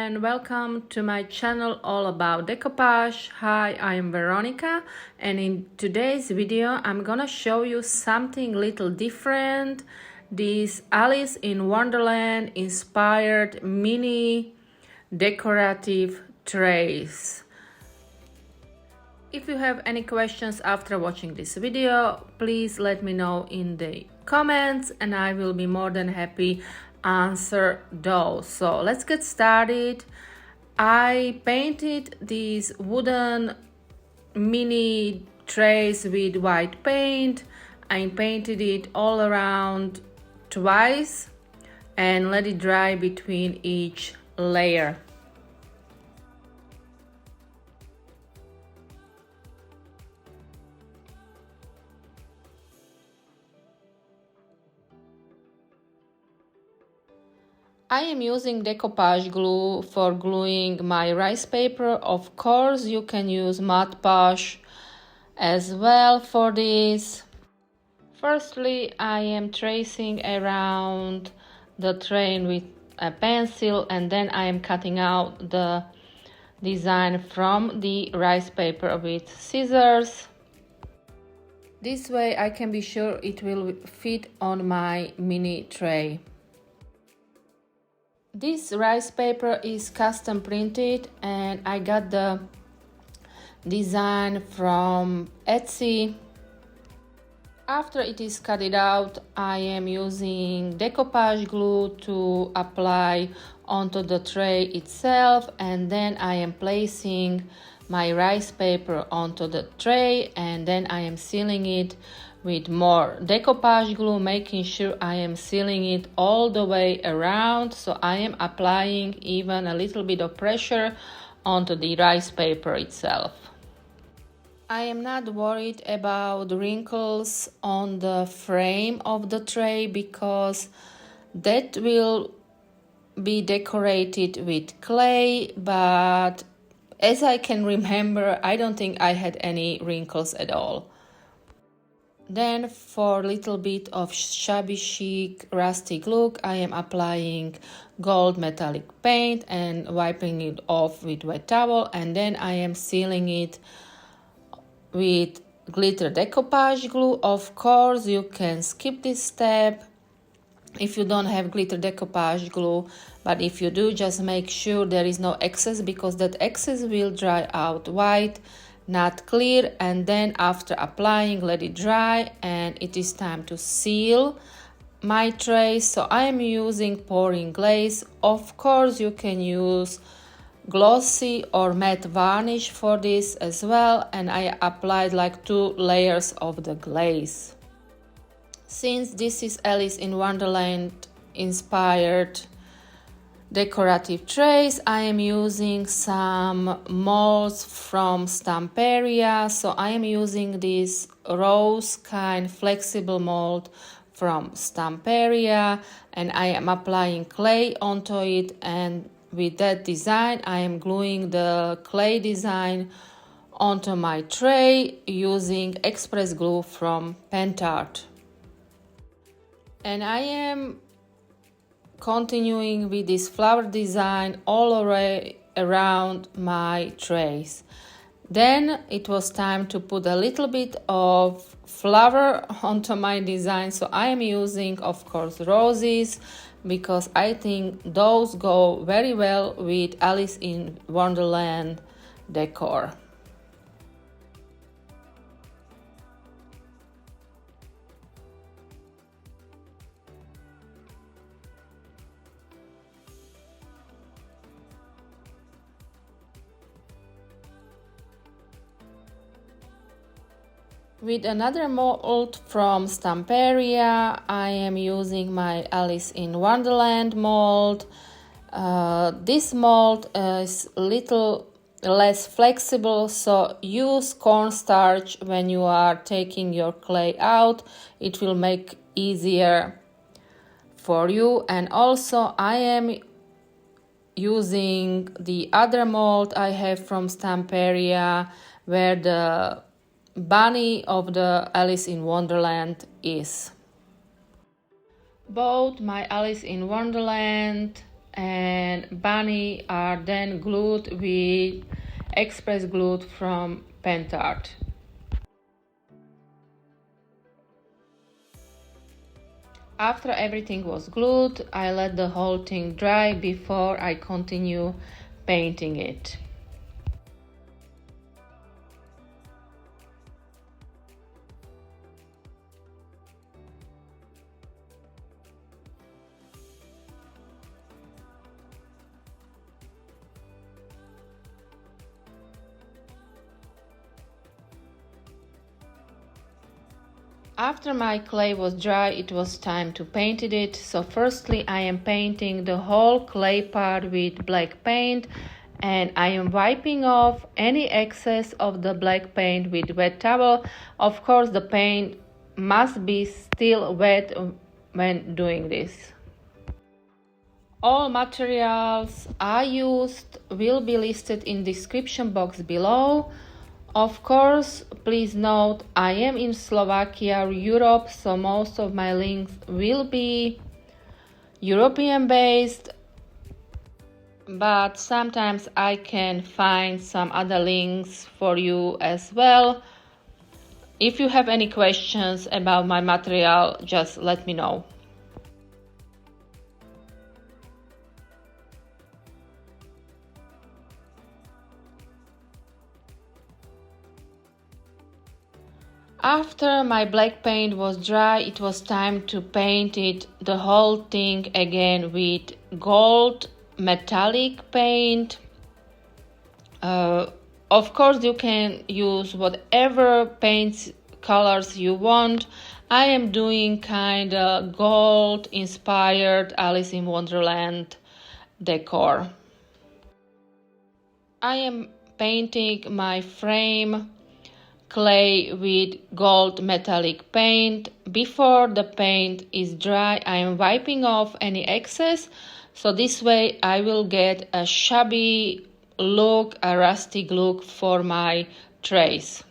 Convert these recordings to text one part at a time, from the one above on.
and welcome to my channel all about decoupage. Hi, I am Veronica, and in today's video I'm gonna show you something little different. This Alice in Wonderland inspired mini decorative trays. If you have any questions after watching this video, please let me know in the comments and I will be more than happy answer those. So let's get started. I painted these wooden mini trays with white paint. I painted it all around twice and let it dry between each layer. I am using decoupage glue for gluing my rice paper. Of course, you can use Mod Podge as well for this. Firstly, I am tracing around the tray with a pencil, and then I am cutting out the design from the rice paper with scissors. This way I can be sure it will fit on my mini tray. This rice paper is custom printed and I got the design from Etsy. After it is cut it out, I am using decoupage glue to apply onto the tray itself, and then I am placing my rice paper onto the tray, and then I am sealing it with more decoupage glue, making sure I am sealing it all the way around. So I am applying even a little bit of pressure onto the rice paper itself. I am not worried about wrinkles on the frame of the tray because that will be decorated with clay, but as I can remember, I don't think I had any wrinkles at all. Then for a little bit of shabby chic rustic look, I am applying gold metallic paint and wiping it off with wet towel, and then I am sealing it with glitter decoupage glue. Of course, you can skip this step if you don't have glitter decoupage glue, but if you do, just make sure there is no excess, because that excess will dry out white, not clear. And then after applying, let it dry, and it is time to seal my tray. So I am using pouring glaze. Of course, you can use glossy or matte varnish for this as well, and I applied like 2 layers of the glaze. Since this is Alice in Wonderland inspired decorative trays, I am using some molds from Stamperia. So I am using this rose kind flexible mold from Stamperia, and I am applying clay onto it, and with that design I am gluing the clay design onto my tray using express glue from Pentart. And I am continuing with this flower design all around my trays. Then it was time to put a little bit of flower onto my design. So I am using, of course, roses, because I think those go very well with Alice in Wonderland decor. With another mold from Stamperia, I am using my Alice in Wonderland mold. This mold is a little less flexible, so use cornstarch when you are taking your clay out. It will make easier for you. And also I am using the other mold I have from Stamperia, where the bunny of the Alice in Wonderland is. Both my Alice in Wonderland and bunny are then glued with express glue from Pentart. After everything was glued, I let the whole thing dry before I continue painting it. After my clay was dry, it was time to paint it. So firstly, I am painting the whole clay part with black paint, and I am wiping off any excess of the black paint with wet towel. Of course, the paint must be still wet when doing this. All materials I used will be listed in description box below. Of course, please note I am in Slovakia, Europe, so most of my links will be European based, but sometimes I can find some other links for you as well. If you have any questions about my material, just let me know. After my black paint was dry, it was time to paint it, the whole thing again with gold metallic paint. Of course, you can use whatever paints colors you want. I am doing kind of gold inspired Alice in Wonderland decor. I am painting my frame clay with gold metallic paint. Before the paint is dry, I am wiping off any excess, so this way I will get a shabby look, a rustic look for my trays.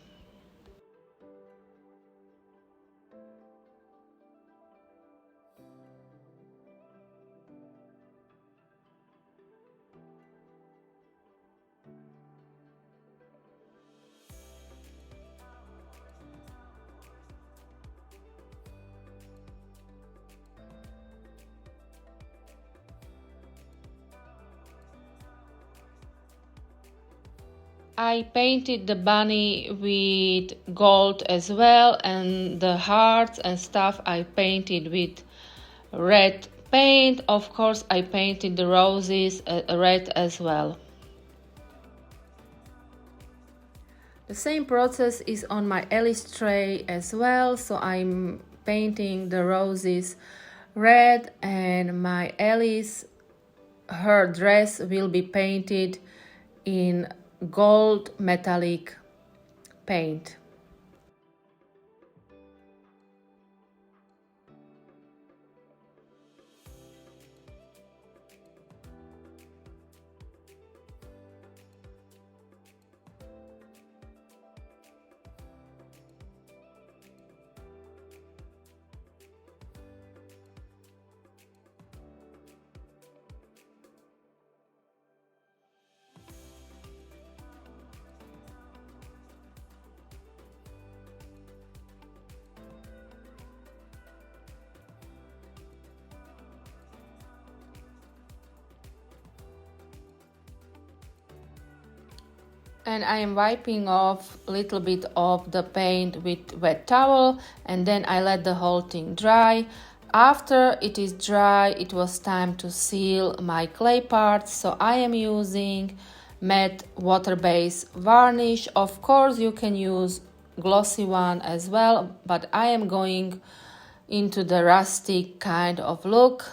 I painted the bunny with gold as well, and the hearts and stuff I painted with red paint. Of course, I painted the roses red as well. The same process is on my Alice tray as well, so I'm painting the roses red, and my Alice, her dress will be painted in gold metallic paint. And I am wiping off a little bit of the paint with wet towel, and then I let the whole thing dry. After it is dry, it was time to seal my clay parts, so I am using matte water-based varnish. Of course, you can use glossy one as well, but I am going into the rustic kind of look,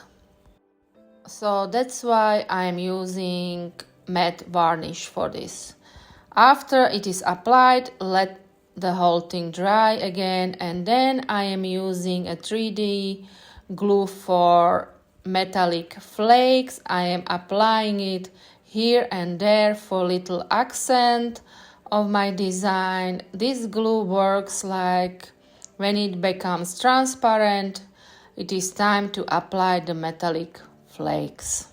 so that's why I am using matte varnish for this. After it is applied, let the whole thing dry again, and then I am using a 3D glue for metallic flakes. I am applying it here and there for little accent of my design. This glue works like when it becomes transparent, it is time to apply the metallic flakes.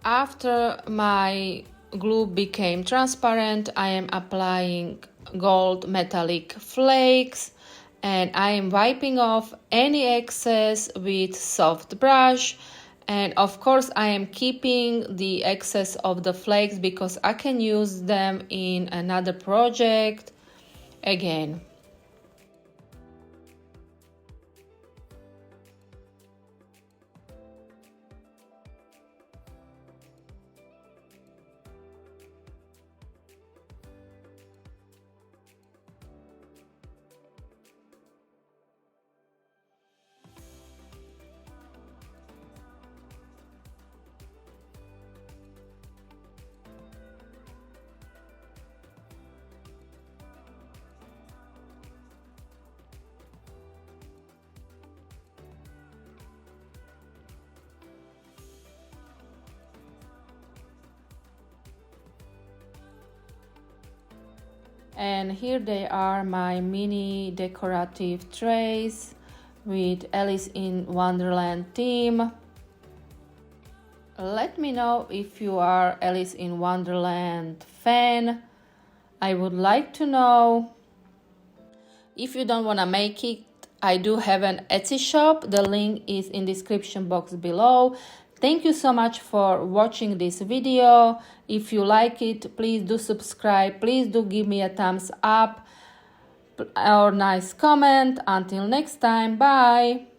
After my glue became transparent, I am applying gold metallic flakes and I am wiping off any excess with soft brush. And of course I am keeping the excess of the flakes because I can use them in another project again. And here they are, my mini decorative trays with Alice in Wonderland theme. Let me know if you are Alice in Wonderland fan. I would like to know. If you don't want to make it, I do have an Etsy shop. The link is in description box below. Thank you so much for watching this video. If you like it, please do subscribe. Please do give me a thumbs up or nice comment. Until next time, bye.